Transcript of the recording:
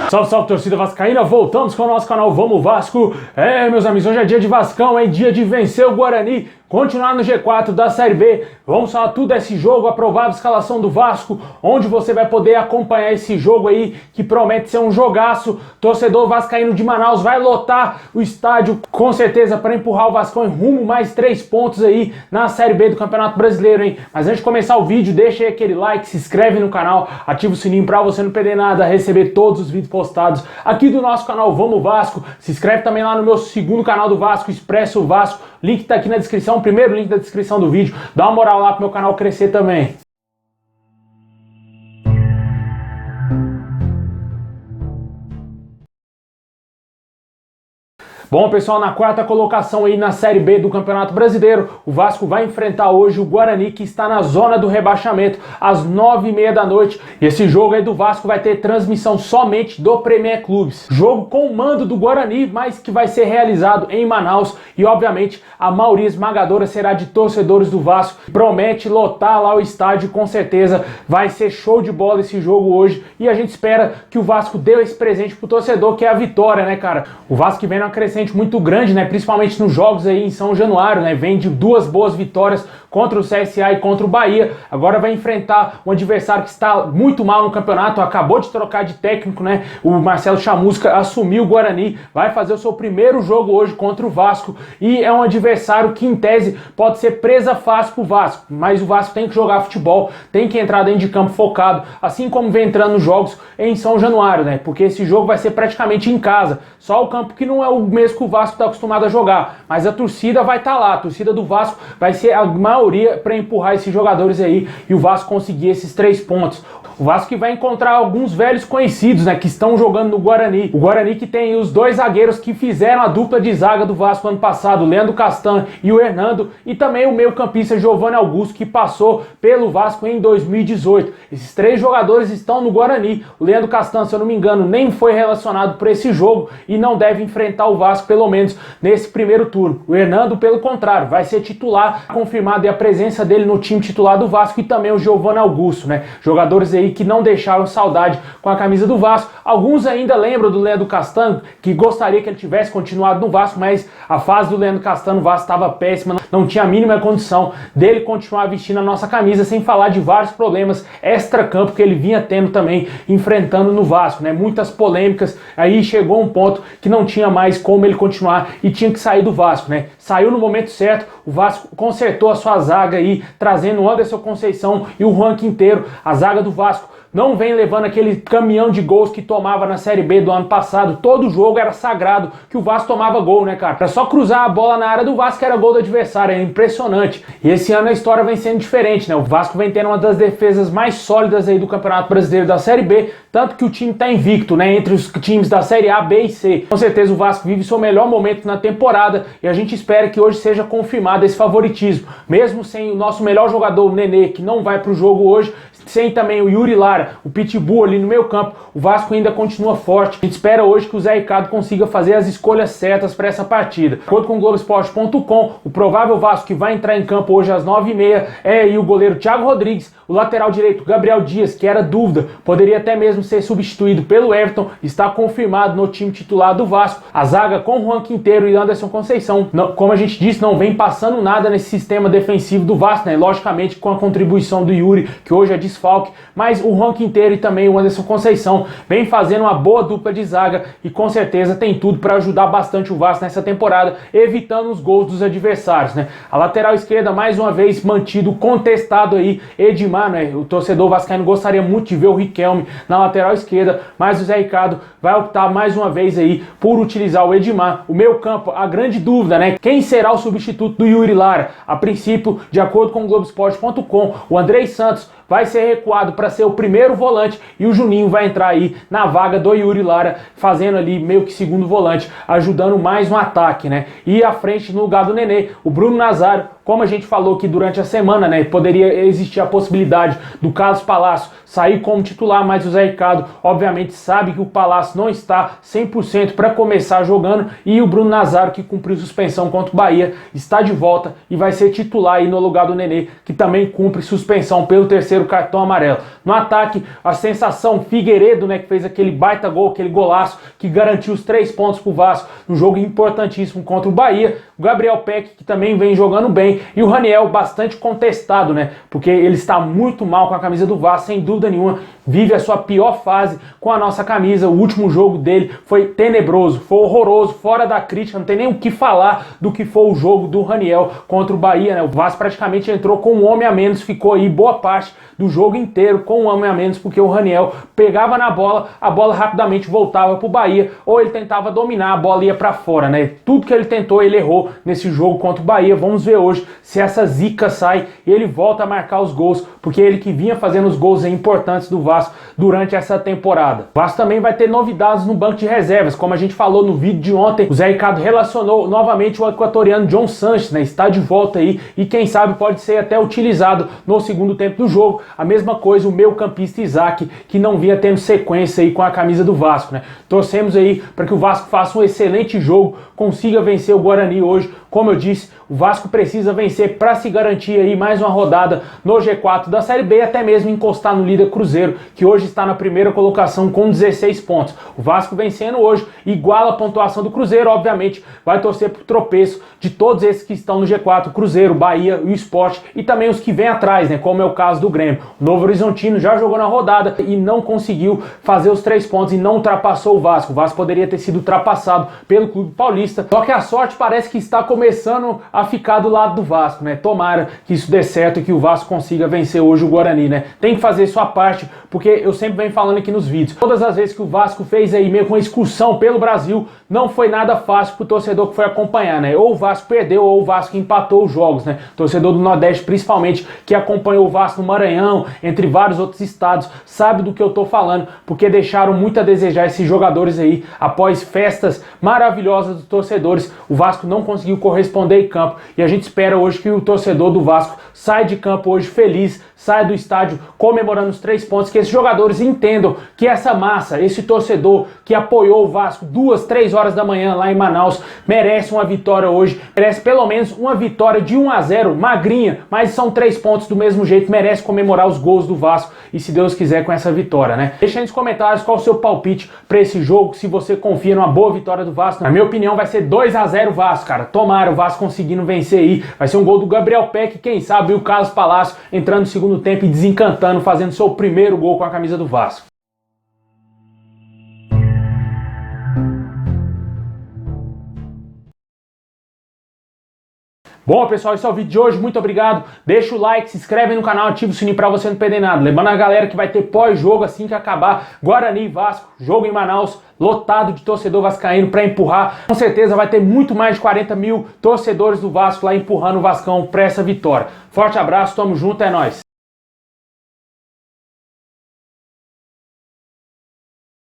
Salve, salve, torcida vascaína, voltamos com o nosso canal Vamos Vasco. Meus amigos, hoje é dia de Vascão, é dia de vencer o Guarani, continuar no G4 da Série B. Vamos falar tudo desse jogo, a provável escalação do Vasco, onde você vai poder acompanhar esse jogo aí, que promete ser um jogaço. Torcedor vascaíno de Manaus vai lotar o estádio, com certeza, para empurrar o Vascão em rumo mais 3 pontos aí na Série B do Campeonato Brasileiro, hein? Mas antes de começar o vídeo, deixa aí aquele like, se inscreve no canal, ativa o sininho para você não perder nada, receber todos os vídeos postados aqui do nosso canal Vamos Vasco. Se inscreve também lá no meu segundo canal do Vasco, Expresso Vasco. Link tá aqui na descrição, o primeiro link da descrição do vídeo. Dá uma moral lá pro meu canal crescer também. Bom, pessoal, na quarta colocação aí na Série B do Campeonato Brasileiro, o Vasco vai enfrentar hoje o Guarani, que está na zona do rebaixamento, às 9h30 da noite. E esse jogo aí do Vasco vai ter transmissão somente do Premier Clubes. Jogo com o mando do Guarani, mas que vai ser realizado em Manaus. E, obviamente, a maioria esmagadora será de torcedores do Vasco. Promete lotar lá o estádio, com certeza vai ser show de bola esse jogo hoje. E a gente espera que o Vasco dê esse presente pro torcedor, que é a vitória, né, cara? O Vasco que vem numa crescente muito grande, né, principalmente nos jogos aí em São Januário, né, vem de 2 boas vitórias contra o CSA e contra o Bahia. Agora vai enfrentar um adversário que está muito mal no campeonato, acabou de trocar de técnico, né, o Marcelo Chamusca assumiu o Guarani, vai fazer o seu primeiro jogo hoje contra o Vasco, e é um adversário que em tese pode ser presa fácil pro Vasco, mas o Vasco tem que jogar futebol, tem que entrar dentro de campo focado, assim como vem entrando nos jogos em São Januário, né, porque esse jogo vai ser praticamente em casa, só o campo que não é o mesmo que o Vasco está acostumado a jogar, mas a torcida vai estar lá, a torcida do Vasco vai ser a maioria para empurrar esses jogadores aí e o Vasco conseguir esses 3 pontos. O Vasco que vai encontrar alguns velhos conhecidos, né, que estão jogando no Guarani. O Guarani que tem os 2 zagueiros que fizeram a dupla de zaga do Vasco ano passado, o Leandro Castan e o Hernando, e também o meio-campista Giovanni Augusto, que passou pelo Vasco em 2018. Esses 3 jogadores estão no Guarani. O Leandro Castan, se eu não me engano, nem foi relacionado para esse jogo e não deve enfrentar o Vasco, pelo menos nesse primeiro turno. O Hernando, pelo contrário, vai ser titular, confirmado a presença dele no time titular do Vasco, e também o Giovanni Augusto, né? Jogadores aí que não deixaram saudade com a camisa do Vasco. Alguns ainda lembram do Leandro Castan, que gostaria que ele tivesse continuado no Vasco, mas a fase do Leandro Castan no Vasco estava péssima, não tinha a mínima condição dele continuar vestindo a nossa camisa, sem falar de vários problemas extra-campo que ele vinha tendo também, enfrentando no Vasco, né? Muitas polêmicas, aí chegou um ponto que não tinha mais como ele continuar e tinha que sair do Vasco, né? Saiu no momento certo, o Vasco consertou a sua zaga aí, trazendo o Anderson Conceição e o Juan Quinteiro. A zaga do Vasco não vem levando aquele caminhão de gols que tomava na Série B do ano passado. Todo jogo era sagrado que o Vasco tomava gol, né, cara? Era só cruzar a bola na área do Vasco, era gol do adversário, é impressionante. E esse ano a história vem sendo diferente, né? O Vasco vem tendo uma das defesas mais sólidas aí do Campeonato Brasileiro da Série B, tanto que o time tá invicto, né, entre os times da Série A, B e C. Com certeza o Vasco vive seu melhor momento na temporada e a gente espera que hoje seja confirmado esse favoritismo. Mesmo sem o nosso melhor jogador, o Nenê, que não vai pro jogo hoje, sem também o Yuri Lara, o Pitbull ali no meio campo, o Vasco ainda continua forte. A gente espera hoje que o Zé Ricardo consiga fazer as escolhas certas para essa partida. De acordo com o Globoesporte.com, o provável Vasco que vai entrar em campo hoje às 9h30 é aí o goleiro Thiago Rodrigues, o lateral direito Gabriel Dias, que era dúvida, poderia até mesmo ser substituído pelo Everton, está confirmado no time titular do Vasco. A zaga com Juan Quinteiro e Anderson Conceição, como a gente disse, não vem passando nada nesse sistema defensivo do Vasco, né? Logicamente com a contribuição do Yuri, que hoje é desfalque, mas o Juan Quinteiro e também o Anderson Conceição vem fazendo uma boa dupla de zaga e com certeza tem tudo para ajudar bastante o Vasco nessa temporada, evitando os gols dos adversários, né? A lateral esquerda, mais uma vez, mantido contestado aí, Edmar, né? O torcedor vascaíno gostaria muito de ver o Riquelme na lateral esquerda, mas o Zé Ricardo vai optar mais uma vez aí por utilizar o Edmar. O meio campo, a grande dúvida, né? Quem será o substituto do Yuri Lara? A princípio, de acordo com o Globoesporte.com, o Andrei Santos vai ser recuado para ser o primeiro volante e o Juninho vai entrar aí na vaga do Yuri Lara, fazendo ali meio que segundo volante, ajudando mais no ataque, né? E à frente, no lugar do Nenê, o Bruno Nazário como a gente falou aqui durante a semana, né, poderia existir a possibilidade do Carlos Palácio sair como titular, mas o Zé Ricardo obviamente sabe que o Palácio não está 100% para começar jogando, e o Bruno Nazário, que cumpriu suspensão contra o Bahia, está de volta e vai ser titular aí no lugar do Nenê, que também cumpre suspensão pelo terceiro cartão amarelo. No ataque, a sensação Figueiredo, né, que fez aquele baita gol, aquele golaço que garantiu os 3 pontos pro Vasco no jogo importantíssimo contra o Bahia. O Gabriel Peck, que também vem jogando bem, e o Raniel, bastante contestado, né, porque ele está muito mal com a camisa do Vasco, sem dúvida nenhuma, vive a sua pior fase com a nossa camisa. O último jogo dele foi tenebroso, foi horroroso, fora da crítica, não tem nem o que falar do que foi o jogo do Raniel contra o Bahia, né? O Vasco praticamente entrou com um homem a menos, ficou aí boa parte do jogo inteiro com um homem a menos, porque o Raniel pegava na bola, a bola rapidamente voltava pro Bahia, ou ele tentava dominar, a bola ia para fora, né? Tudo que ele tentou, ele errou nesse jogo contra o Bahia. Vamos ver hoje se essa zica sai e ele volta a marcar os gols, porque ele que vinha fazendo os gols importantes do Vasco durante essa temporada. O Vasco também vai ter novidades no banco de reservas, como a gente falou no vídeo de ontem. O Zé Ricardo relacionou novamente o equatoriano John Sanches, né? Está de volta aí e quem sabe pode ser até utilizado no segundo tempo do jogo. A mesma coisa o meio campista Isaac, que não vinha tendo sequência aí com a camisa do Vasco, né? Torcemos aí para que o Vasco faça um excelente jogo, consiga vencer o Guarani hoje. Como eu disse, o Vasco precisa vencer para se garantir aí mais uma rodada no G4 da Série B, e até mesmo encostar no líder Cruzeiro, que hoje está na primeira colocação com 16 pontos. O Vasco vencendo hoje iguala a pontuação do Cruzeiro, obviamente vai torcer para o tropeço de todos esses que estão no G4, Cruzeiro, Bahia, o Sport e também os que vêm atrás, né, como é o caso do Grêmio. O Novo Horizontino já jogou na rodada e não conseguiu fazer os 3 pontos e não ultrapassou o Vasco. O Vasco poderia ter sido ultrapassado pelo Clube Paulista, só que a sorte parece que está começando a ficar do lado do Vasco, né? Tomara que isso dê certo e que o Vasco consiga vencer hoje o Guarani, né? Tem que fazer sua parte, porque eu sempre venho falando aqui nos vídeos, todas as vezes que o Vasco fez aí meio com uma excursão pelo Brasil, não foi nada fácil pro torcedor que foi acompanhar, né? Ou o Vasco perdeu ou o Vasco empatou os jogos, né? Torcedor do Nordeste, principalmente, que acompanhou o Vasco no Maranhão, entre vários outros estados, sabe do que eu tô falando, porque deixaram muito a desejar esses jogadores aí, após festas maravilhosas dos torcedores. O Vasco não conseguiu corresponder em campo, e a gente espera hoje que o torcedor do Vasco saia de campo hoje feliz, saia do estádio comemorando os 3 pontos, que esses jogadores entendam que essa massa, esse torcedor que apoiou o Vasco 2, 3 horas da manhã lá em Manaus, merece uma vitória hoje, merece pelo menos uma vitória de 1-0, magrinha, mas são 3 pontos do mesmo jeito, merece comemorar os gols do Vasco, e se Deus quiser com essa vitória, né? Deixa aí nos comentários qual o seu palpite para esse jogo, se você confia numa boa vitória do Vasco. Na minha opinião vai ser 2-0 Vasco, cara. Tomara o Vasco conseguindo vencer aí, vai ser um gol do Gabriel Peck, quem sabe o Carlos Palácio entrando no segundo tempo e desencantando, fazendo seu primeiro gol com a camisa do Vasco. Bom, pessoal, esse é o vídeo de hoje. Muito obrigado. Deixa o like, se inscreve no canal, ativa o sininho pra você não perder nada. Lembrando a galera que vai ter pós-jogo assim que acabar Guarani e Vasco, jogo em Manaus, lotado de torcedor vascaíno pra empurrar. Com certeza vai ter muito mais de 40 mil torcedores do Vasco lá empurrando o Vascão pra essa vitória. Forte abraço, tamo junto, é nóis.